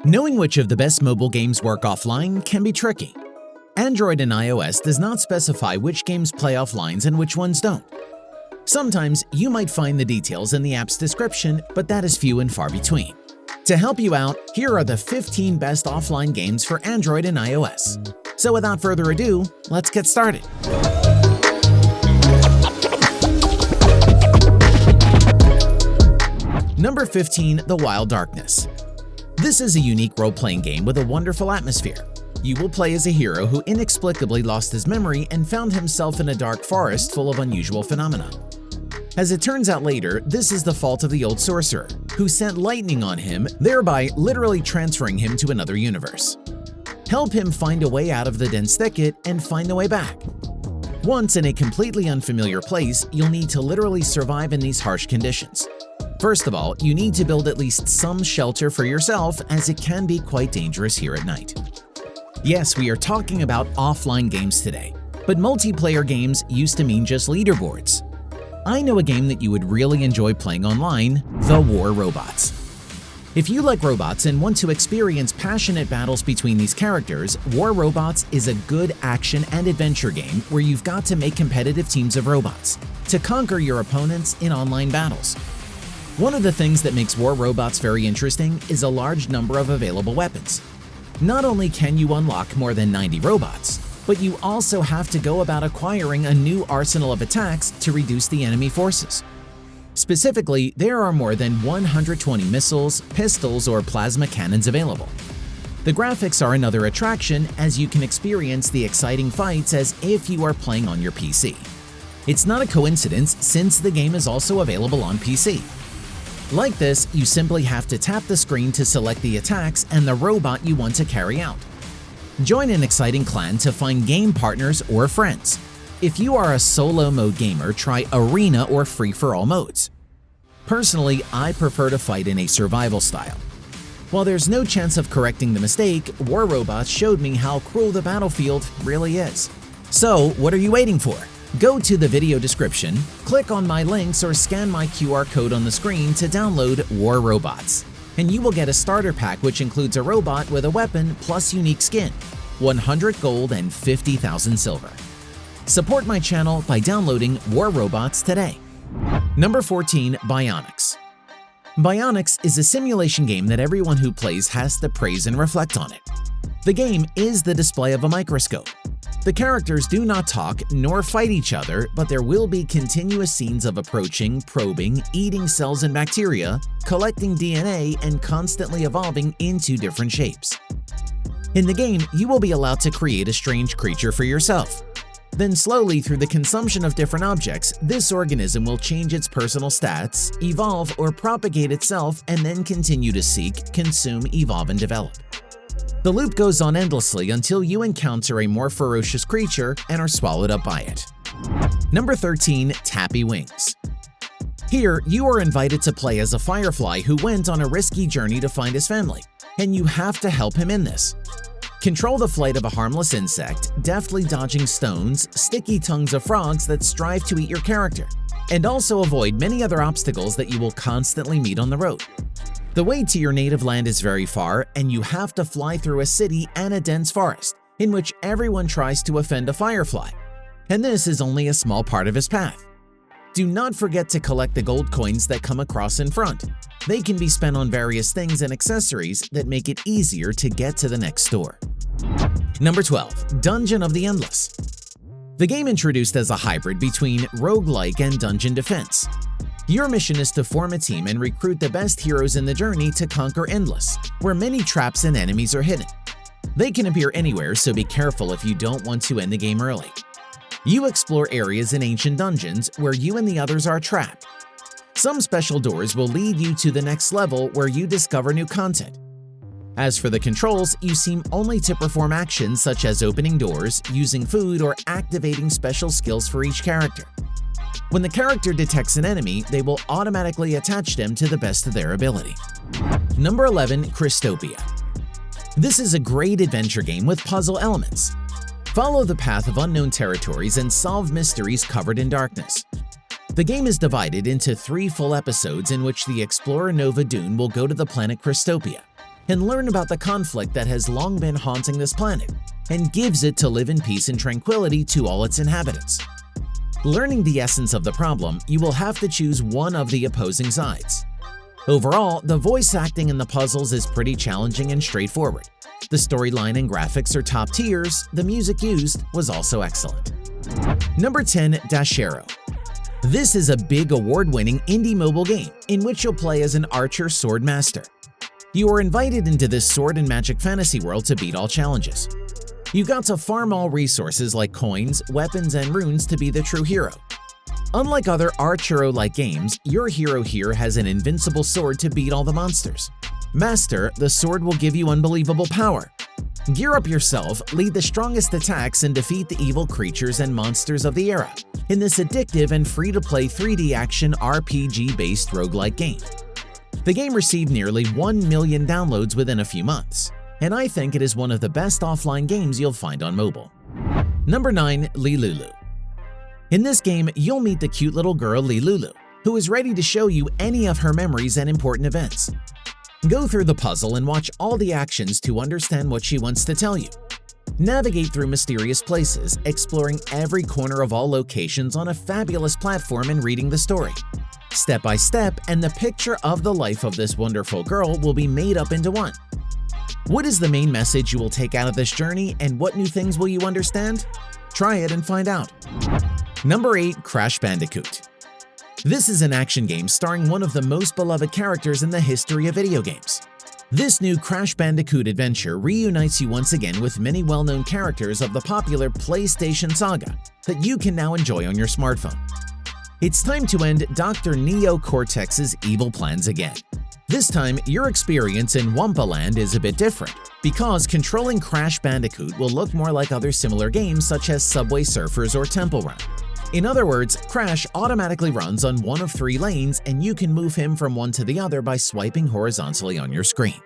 Knowing which of the best mobile games work offline can be tricky. Android and iOS does not specify which games play offline and which ones don't. Sometimes you might find the details in the app's description, but that is few and far between. To help you out, here are the 15 best offline games for Android and iOS. So without further ado, let's get started. Number 15. The Wild Darkness. This is a unique role-playing game with a wonderful atmosphere. You will play as a hero who inexplicably lost his memory and found himself in a dark forest full of unusual phenomena. As it turns out later, this is the fault of the old sorcerer, who sent lightning on him, thereby literally transferring him to another universe. Help him find a way out of the dense thicket and find the way back. Once in a completely unfamiliar place, you'll need to literally survive in these harsh conditions. First of all, you need to build at least some shelter for yourself, as it can be quite dangerous here at night. Yes, we are talking about offline games today, but multiplayer games used to mean just leaderboards. I know a game that you would really enjoy playing online: The War Robots. If you like robots and want to experience passionate battles between these characters, War Robots is a good action and adventure game where you've got to make competitive teams of robots to conquer your opponents in online battles. One of the things that makes War Robots very interesting is a large number of available weapons. Not only can you unlock more than 90 robots, but you also have to go about acquiring a new arsenal of attacks to reduce the enemy forces. Specifically, there are more than 120 missiles, pistols, or plasma cannons available. The graphics are another attraction, as you can experience the exciting fights as if you are playing on your PC. It's not a coincidence, since the game is also available on PC. Like this, you simply have to tap the screen to select the attacks and the robot you want to carry out. Join an exciting clan to find game partners or friends. If you are a solo mode gamer, try Arena or Free-for-all modes. Personally, I prefer to fight in a survival style. While there's no chance of correcting the mistake, War Robots showed me how cruel the battlefield really is. So, what are you waiting for? Go to the video description, click on my links, or scan my QR code on the screen to download War Robots, and you will get a starter pack which includes a robot with a weapon plus unique skin, 100 gold and 50,000 silver. Support my channel by downloading War Robots today. Number 14. Bionix. Bionix is a simulation game that everyone who plays has to praise and reflect on it. The game is the display of a microscope. The characters do not talk nor fight each other, but there will be continuous scenes of approaching, probing, eating cells and bacteria, collecting DNA, and constantly evolving into different shapes. In the game, you will be allowed to create a strange creature for yourself. Then slowly, through the consumption of different objects, this organism will change its personal stats, evolve or propagate itself, and then continue to seek, consume, evolve, and develop. The loop goes on endlessly until you encounter a more ferocious creature and are swallowed up by it. Number 13. Tappy Wings. Here, you are invited to play as a firefly who went on a risky journey to find his family, and you have to help him in this. Control the flight of a harmless insect, deftly dodging stones, sticky tongues of frogs that strive to eat your character, and also avoid many other obstacles that you will constantly meet on the road. The way to your native land is very far, and you have to fly through a city and a dense forest, in which everyone tries to offend a firefly, and this is only a small part of his path. Do not forget to collect the gold coins that come across in front. They can be spent on various things and accessories that make it easier to get to the next store. Number 12. Dungeon of the Endless. The game introduced as a hybrid between roguelike and dungeon defense. Your mission is to form a team and recruit the best heroes in the journey to conquer Endless, where many traps and enemies are hidden. They can appear anywhere, so be careful if you don't want to end the game early. You explore areas in ancient dungeons where you and the others are trapped. Some special doors will lead you to the next level where you discover new content. As for the controls, you seem only to perform actions such as opening doors, using food, or activating special skills for each character. When the character detects an enemy, they will automatically attach them to the best of their ability. Number 11. Krystopia. This is a great adventure game with puzzle elements. Follow the path of unknown territories and solve mysteries covered in darkness. The game is divided into 3 full episodes in which the explorer Nova Dune will go to the planet Krystopia and learn about the conflict that has long been haunting this planet and gives it to live in peace and tranquility to all its inhabitants. Learning the essence of the problem, you will have to choose one of the opposing sides. Overall, the voice acting in the puzzles is pretty challenging and straightforward. The storyline and graphics are top tiers, the music used was also excellent. Number 10. Dashero. This is a big award-winning indie mobile game in which you'll play as an archer sword master. You are invited into this sword and magic fantasy world to beat all challenges. You got to farm all resources like coins, weapons, and runes to be the true hero. Unlike other Archero-like games, your hero here has an invincible sword to beat all the monsters. Master, the sword will give you unbelievable power. Gear up yourself, lead the strongest attacks, and defeat the evil creatures and monsters of the era in this addictive and free-to-play 3D action RPG-based roguelike game. The game received nearly 1 million downloads within a few months, and I think it is one of the best offline games you'll find on mobile. Number 9. Lilulu. In this game, you'll meet the cute little girl Lilulu, who is ready to show you any of her memories and important events. Go through the puzzle and watch all the actions to understand what she wants to tell you. Navigate through mysterious places, exploring every corner of all locations on a fabulous platform and reading the story. Step by step, and the picture of the life of this wonderful girl will be made up into one. What is the main message you will take out of this journey, and what new things will you understand? Try it and find out. Number 8. Crash Bandicoot. This is an action game starring one of the most beloved characters in the history of video games. This new Crash Bandicoot adventure reunites you once again with many well-known characters of the popular PlayStation saga that you can now enjoy on your smartphone. It's time to end Dr. Neo Cortex's evil plans again. This time, your experience in Wumpa Land is a bit different, because controlling Crash Bandicoot will look more like other similar games such as Subway Surfers or Temple Run. In other words, Crash automatically runs on one of 3 lanes, and you can move him from one to the other by swiping horizontally on your screen.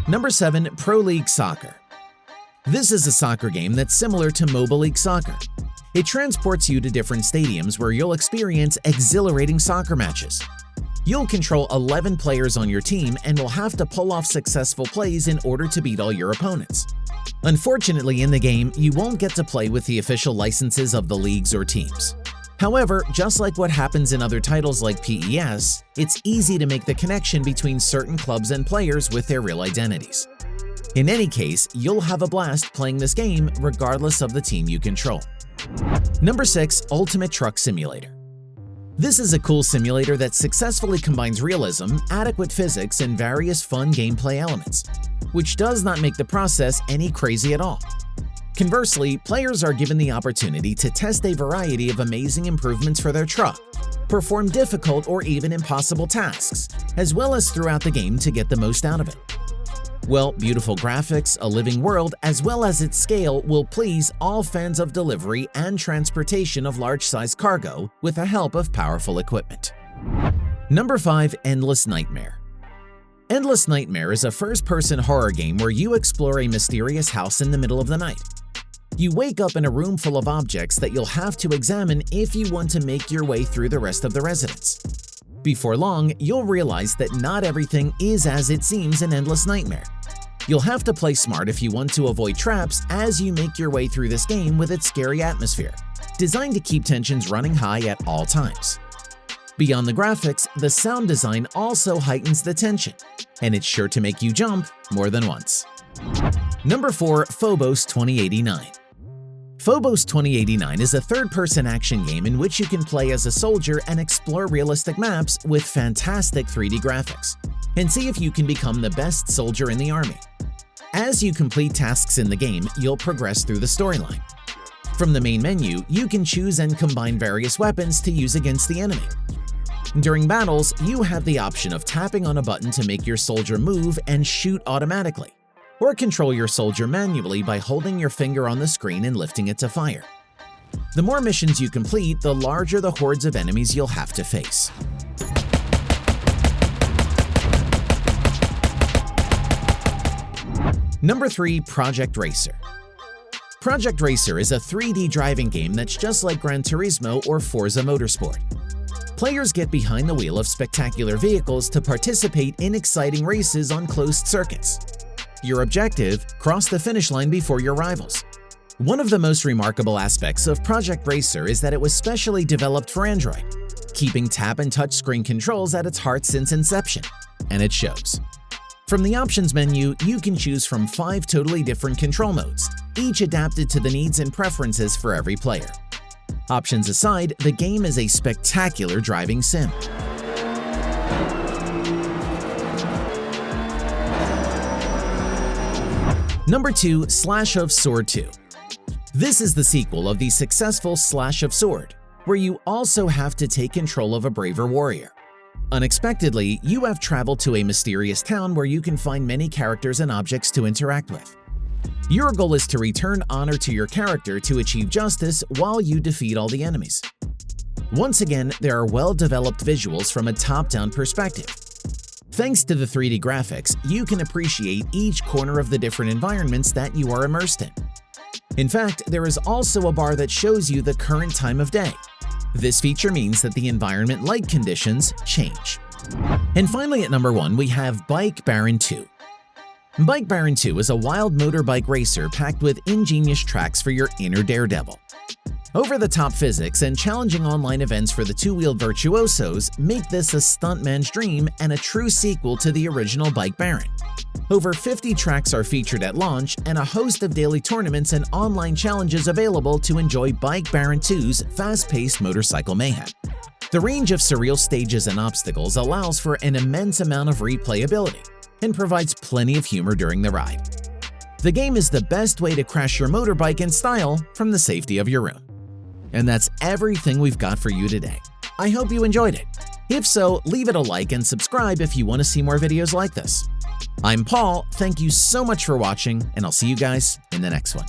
Number 7. Pro League Soccer. This is a soccer game that's similar to Mobile League Soccer. It transports you to different stadiums where you'll experience exhilarating soccer matches. You'll control 11 players on your team and will have to pull off successful plays in order to beat all your opponents. Unfortunately, in the game, you won't get to play with the official licenses of the leagues or teams. However, just like what happens in other titles like PES, it's easy to make the connection between certain clubs and players with their real identities. In any case, you'll have a blast playing this game regardless of the team you control. Number 6. Ultimate Truck Simulator. This is a cool simulator that successfully combines realism, adequate physics, and various fun gameplay elements, which does not make the process any crazy at all. Conversely, players are given the opportunity to test a variety of amazing improvements for their truck, perform difficult or even impossible tasks, as well as throughout the game to get the most out of it. Well, beautiful graphics, a living world, as well as its scale will please all fans of delivery and transportation of large-sized cargo with the help of powerful equipment. Number 5. Endless Nightmare. Endless Nightmare is a first-person horror game where you explore a mysterious house in the middle of the night. You wake up in a room full of objects that you'll have to examine if you want to make your way through the rest of the residence. Before long, you'll realize that not everything is as it seems in Endless Nightmare. You'll have to play smart if you want to avoid traps as you make your way through this game with its scary atmosphere, designed to keep tensions running high at all times. Beyond the graphics, the sound design also heightens the tension, and it's sure to make you jump more than once. Number 4. PHOBOS 2089. PHOBOS 2089 is a third-person action game in which you can play as a soldier and explore realistic maps with fantastic 3D graphics, and see if you can become the best soldier in the army. As you complete tasks in the game, you'll progress through the storyline. From the main menu, you can choose and combine various weapons to use against the enemy. During battles, you have the option of tapping on a button to make your soldier move and shoot automatically, or control your soldier manually by holding your finger on the screen and lifting it to fire. The more missions you complete, the larger the hordes of enemies you'll have to face. Number 3. Project Racer. Project Racer is a 3D driving game that's just like Gran Turismo or Forza Motorsport. Players get behind the wheel of spectacular vehicles to participate in exciting races on closed circuits. Your objective: cross the finish line before your rivals. One of the most remarkable aspects of Project Racer is that it was specially developed for Android, keeping tap and touch screen controls at its heart since inception, and it shows. From the options menu, you can choose from 5 totally different control modes, each adapted to the needs and preferences for every player. Options aside, the game is a spectacular driving sim. Number 2. Slash of Sword 2. This is the sequel of the successful Slash of Sword, where you also have to take control of a braver warrior. Unexpectedly, you have traveled to a mysterious town where you can find many characters and objects to interact with. Your goal is to return honor to your character to achieve justice while you defeat all the enemies. Once again, there are well-developed visuals from a top-down perspective. Thanks to the 3D graphics, you can appreciate each corner of the different environments that you are immersed in. In fact, there is also a bar that shows you the current time of day. This feature means that the environment light conditions change. And finally at number 1, we have Bike Baron 2. Bike Baron 2 is a wild motorbike racer packed with ingenious tracks for your inner daredevil. Over-the-top physics and challenging online events for the two-wheeled virtuosos make this a stuntman's dream and a true sequel to the original Bike Baron. Over 50 tracks are featured at launch and a host of daily tournaments and online challenges available to enjoy Bike Baron 2's fast-paced motorcycle mayhem. The range of surreal stages and obstacles allows for an immense amount of replayability and provides plenty of humor during the ride. The game is the best way to crash your motorbike in style from the safety of your room. And that's everything we've got for you today. I hope you enjoyed it. If so, leave it a like and subscribe if you want to see more videos like this. I'm Paul, thank you so much for watching, and I'll see you guys in the next one.